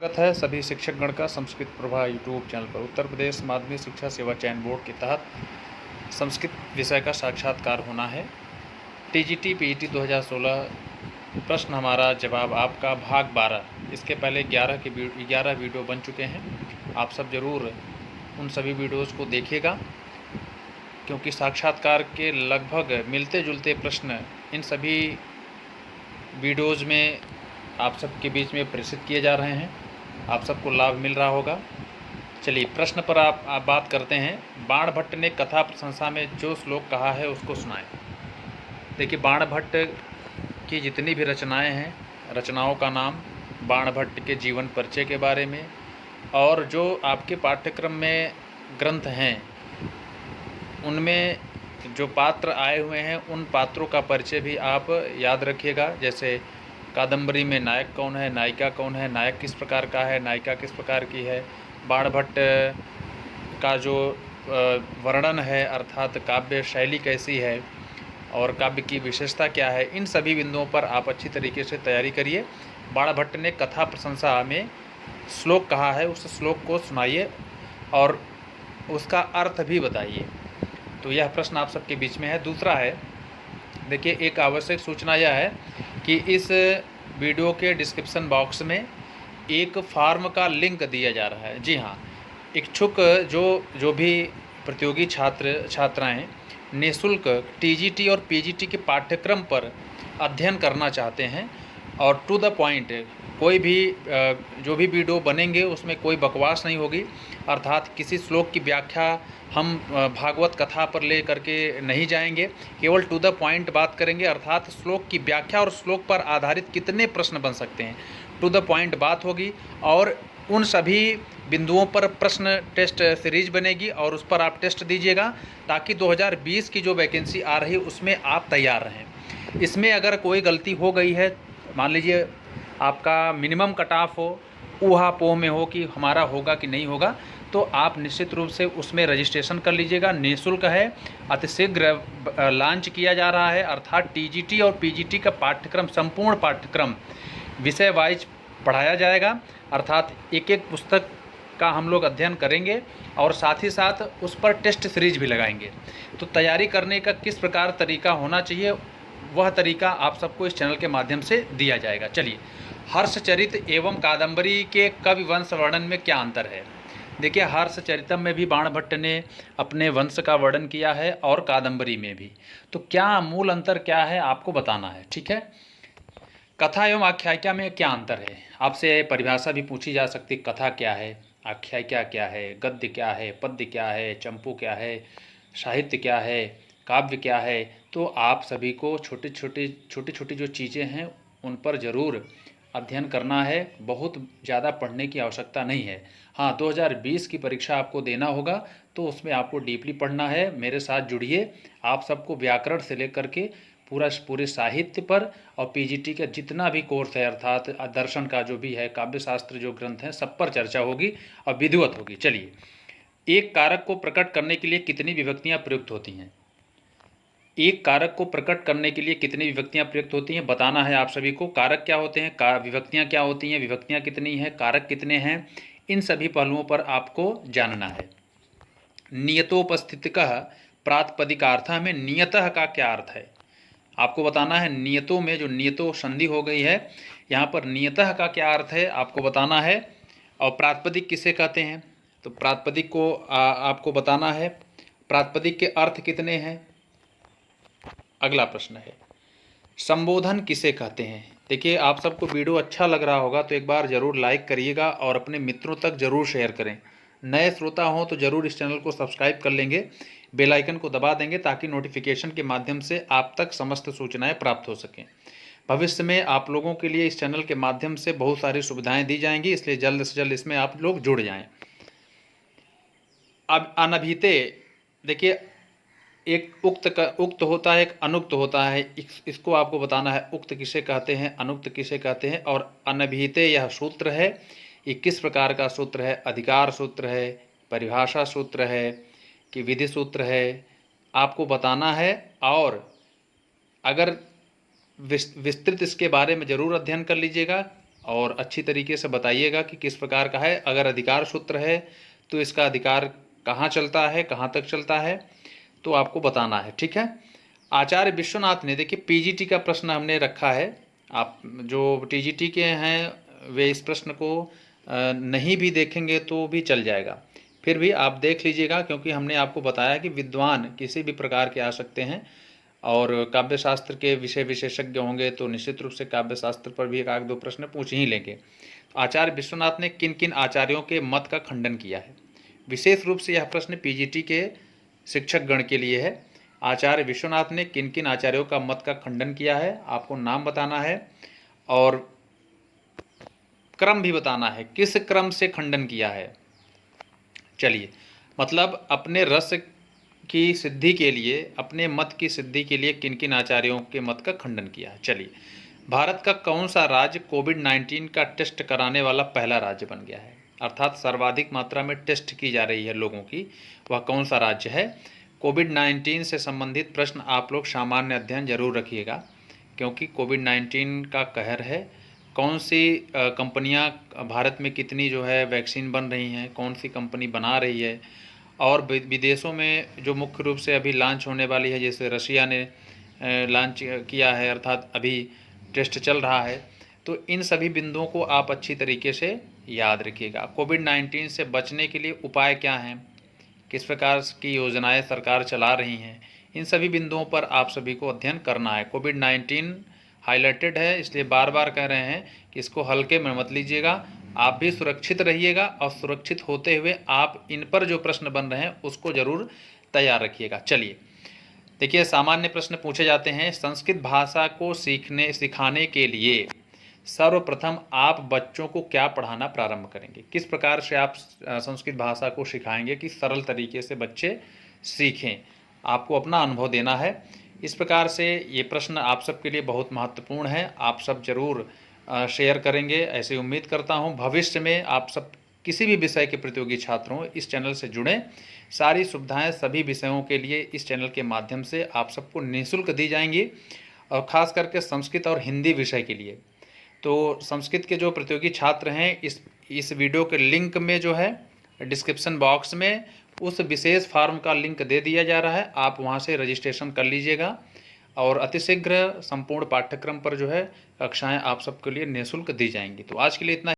स्वागत है सभी शिक्षकगण का संस्कृत प्रभा यूट्यूब चैनल पर। उत्तर प्रदेश माध्यमिक शिक्षा सेवा चयन बोर्ड के तहत संस्कृत विषय का साक्षात्कार होना है। टीजीटी पीईटी 2016 प्रश्न हमारा जवाब आपका भाग 12। इसके पहले 11 वीडियो बन चुके हैं। आप सब ज़रूर उन सभी वीडियोज़ को देखिएगा, क्योंकि साक्षात्कार के लगभग मिलते जुलते प्रश्न इन सभी वीडियोज़ में आप सबके बीच में प्रेषित किए जा रहे हैं। आप सबको लाभ मिल रहा होगा। चलिए प्रश्न पर आप बात करते हैं। बाणभट्ट ने कथा प्रशंसा में जो श्लोक कहा है उसको सुनाएं। देखिए, बाणभट्ट की जितनी भी रचनाएं हैं, रचनाओं का नाम, बाणभट्ट के जीवन परिचय के बारे में, और जो आपके पाठ्यक्रम में ग्रंथ हैं उनमें जो पात्र आए हुए हैं उन पात्रों का परिचय भी आप याद रखिएगा। जैसे कादंबरी में नायक कौन है, नायिका कौन है, नायक किस प्रकार का है, नायिका किस प्रकार की है, बाणभट्ट का जो वर्णन है अर्थात काव्य शैली कैसी है और काव्य की विशेषता क्या है, इन सभी बिंदुओं पर आप अच्छी तरीके से तैयारी करिए। बाणभट्ट ने कथा प्रशंसा में श्लोक कहा है, उस श्लोक को सुनाइए और उसका अर्थ भी बताइए। तो यह प्रश्न आप सबके बीच में है। दूसरा है, देखिए, एक आवश्यक सूचना यह है कि इस वीडियो के डिस्क्रिप्शन बॉक्स में एक फॉर्म का लिंक दिया जा रहा है। जी हाँ, इच्छुक जो भी प्रतियोगी छात्राएं निःशुल्क टीजीटी और पीजीटी के पाठ्यक्रम पर अध्ययन करना चाहते हैं और टू द पॉइंट, कोई भी जो भी वीडियो बनेंगे उसमें कोई बकवास नहीं होगी, अर्थात किसी श्लोक की व्याख्या हम भागवत कथा पर ले करके नहीं जाएंगे, केवल टू द पॉइंट बात करेंगे। अर्थात श्लोक की व्याख्या और श्लोक पर आधारित कितने प्रश्न बन सकते हैं, टू द पॉइंट बात होगी। और उन सभी बिंदुओं पर प्रश्न टेस्ट सीरीज बनेगी और उस पर आप टेस्ट दीजिएगा, ताकि 2020 की जो वैकेंसी आ रही है उसमें आप तैयार रहें। इसमें अगर कोई गलती हो गई है, मान लीजिए आपका मिनिमम कट ऑफ हो, ऊहा पोह में हो कि हमारा होगा कि नहीं होगा, तो आप निश्चित रूप से उसमें रजिस्ट्रेशन कर लीजिएगा। निःशुल्क है, अतिशीघ्र लॉन्च किया जा रहा है। अर्थात टीजीटी और पीजीटी का पाठ्यक्रम, संपूर्ण पाठ्यक्रम विषय वाइज पढ़ाया जाएगा। अर्थात एक एक पुस्तक का हम लोग अध्ययन करेंगे और साथ ही साथ उस पर टेस्ट सीरीज भी लगाएंगे। तो तैयारी करने का किस प्रकार तरीका होना चाहिए, वह तरीका आप सबको इस चैनल के माध्यम से दिया जाएगा। चलिए, हर्षचरित एवं कादंबरी के कवि वंश वर्णन में क्या अंतर है। देखिए, हर्षचरितम में भी बाणभट्ट ने अपने वंश का वर्णन किया है और कादंबरी में भी। तो क्या मूल अंतर क्या है आपको बताना है, ठीक है। कथा एवं आख्यायिका में क्या अंतर है, आपसे परिभाषा भी पूछी जा सकती। कथा क्या है, आख्यायिका क्या है, गद्य क्या है, पद्य क्या है, चंपू क्या है, साहित्य क्या है, काव्य क्या है। तो आप सभी को छोटी छोटी जो चीज़ें हैं उन पर ज़रूर अध्ययन करना है। बहुत ज़्यादा पढ़ने की आवश्यकता नहीं है। हाँ, 2020 की परीक्षा आपको देना होगा तो उसमें आपको डीपली पढ़ना है। मेरे साथ जुड़िए। आप सबको व्याकरण से लेकर के पूरे साहित्य पर और पीजीटी का जितना भी कोर्स है, अर्थात दर्शन का जो भी है, काव्य शास्त्र जो ग्रंथ हैं, सब पर चर्चा होगी और विधिवत होगी। चलिए, एक कारक को प्रकट करने के लिए कितनी विभक्तियाँ प्रयुक्त होती हैं। एक कारक को प्रकट करने के लिए कितनी विभक्तियां प्रयुक्त होती हैं बताना है आप सभी को। कारक क्या होते हैं, विभक्तियां क्या होती हैं, विभक्तियां कितनी हैं, कारक कितने हैं, इन सभी पहलुओं पर आपको जानना है। नियतोपस्थितिकः प्रातिपदिकार्थः में नियतः का क्या अर्थ है आपको बताना है। नियतों में जो नियतो संधि हो गई है, यहाँ पर नियतः का क्या अर्थ है आपको बताना है। और प्रातिपदिक किसे कहते हैं, तो प्रातिपदिक को आपको बताना है। प्रातिपदिक के अर्थ कितने हैं। अगला प्रश्न है, संबोधन किसे कहते हैं। देखिए, आप सबको वीडियो अच्छा लग रहा होगा तो एक बार ज़रूर लाइक करिएगा और अपने मित्रों तक ज़रूर शेयर करें। नए श्रोता हों तो ज़रूर इस चैनल को सब्सक्राइब कर लेंगे, बेल आइकन को दबा देंगे, ताकि नोटिफिकेशन के माध्यम से आप तक समस्त सूचनाएं प्राप्त हो सकें। भविष्य में आप लोगों के लिए इस चैनल के माध्यम से बहुत सारी सुविधाएँ दी जाएंगी, इसलिए जल्द से जल्द इसमें आप लोग जुड़ जाएँ। अब अनभिते, देखिए, एक उक्त होता है, एक अनुक्त होता है। इसको आपको बताना है, उक्त किसे कहते हैं, अनुक्त किसे कहते हैं। और अनभिहिते यह सूत्र है, ये किस प्रकार का सूत्र है, अधिकार सूत्र है, परिभाषा सूत्र है कि विधि सूत्र है, आपको बताना है। और अगर विस्तृत इसके बारे में ज़रूर अध्ययन कर लीजिएगा और अच्छी तरीके से बताइएगा कि किस प्रकार का है। अगर अधिकार सूत्र है तो इसका अधिकार कहाँ चलता है, कहाँ तक चलता है, तो आपको बताना है, ठीक है। आचार्य विश्वनाथ ने, देखिए पीजीटी का प्रश्न हमने रखा है, आप जो टीजीटी के हैं वे इस प्रश्न को नहीं भी देखेंगे तो भी चल जाएगा, फिर भी आप देख लीजिएगा, क्योंकि हमने आपको बताया कि विद्वान किसी भी प्रकार के आ सकते हैं और काव्य शास्त्र के विषय विशेषज्ञ होंगे तो निश्चित रूप से काव्य शास्त्र पर भी एक आध दो प्रश्न पूछ ही लेंगे। आचार्य विश्वनाथ ने किन किन आचार्यों के मत का खंडन किया है? विशेष रूप से यह प्रश्न पीजीटी के शिक्षक गण के लिए है। आचार्य विश्वनाथ ने किन किन आचार्यों का मत का खंडन किया है, आपको नाम बताना है और क्रम भी बताना है, किस क्रम से खंडन किया है। चलिए, मतलब अपने रस की सिद्धि के लिए, अपने मत की सिद्धि के लिए किन किन आचार्यों के मत का खंडन किया है। चलिए, भारत का कौन सा राज्य कोविड-19 का टेस्ट कराने वाला पहला राज्य बन गया है? अर्थात सर्वाधिक मात्रा में टेस्ट की जा रही है लोगों की, वह कौन सा राज्य है? कोविड-19 से संबंधित प्रश्न आप लोग सामान्य अध्ययन जरूर रखिएगा, क्योंकि कोविड-19 का कहर है। कौन सी कंपनियां भारत में कितनी जो है वैक्सीन बन रही हैं, कौन सी कंपनी बना रही है, और विदेशों में जो मुख्य रूप से अभी लॉन्च होने वाली है, जैसे रशिया ने लॉन्च किया है, अर्थात अभी टेस्ट चल रहा है। तो इन सभी बिंदुओं को आप अच्छी तरीके से याद रखिएगा। कोविड-19 से बचने के लिए उपाय क्या हैं, किस प्रकार की योजनाएं सरकार चला रही हैं, इन सभी बिंदुओं पर आप सभी को अध्ययन करना है। कोविड-19 हाईलाइटेड है, इसलिए बार बार कह रहे हैं कि इसको हल्के में मत लीजिएगा। आप भी सुरक्षित रहिएगा और सुरक्षित होते हुए आप इन पर जो प्रश्न बन रहे हैं उसको ज़रूर तैयार रखिएगा। चलिए, देखिए सामान्य प्रश्न पूछे जाते हैं। संस्कृत भाषा को सिखाने के लिए सर्वप्रथम आप बच्चों को क्या पढ़ाना प्रारंभ करेंगे? किस प्रकार से आप संस्कृत भाषा को सिखाएंगे कि सरल तरीके से बच्चे सीखें? आपको अपना अनुभव देना है। इस प्रकार से ये प्रश्न आप सबके लिए बहुत महत्वपूर्ण है, आप सब जरूर शेयर करेंगे, ऐसी उम्मीद करता हूँ। भविष्य में आप सब किसी भी विषय के प्रतियोगी छात्रों इस चैनल से जुड़ें। सारी सुविधाएं सभी विषयों के लिए इस चैनल के माध्यम से आप सबको निःशुल्क दी जाएंगी, और ख़ास करके संस्कृत और हिंदी विषय के लिए। तो संस्कृत के जो प्रतियोगी छात्र हैं, इस वीडियो के लिंक में जो है डिस्क्रिप्शन बॉक्स में उस विशेष फॉर्म का लिंक दे दिया जा रहा है, आप वहां से रजिस्ट्रेशन कर लीजिएगा और अतिशीघ्र संपूर्ण पाठ्यक्रम पर जो है कक्षाएं आप सबके लिए निःशुल्क दी जाएंगी। तो आज के लिए इतना।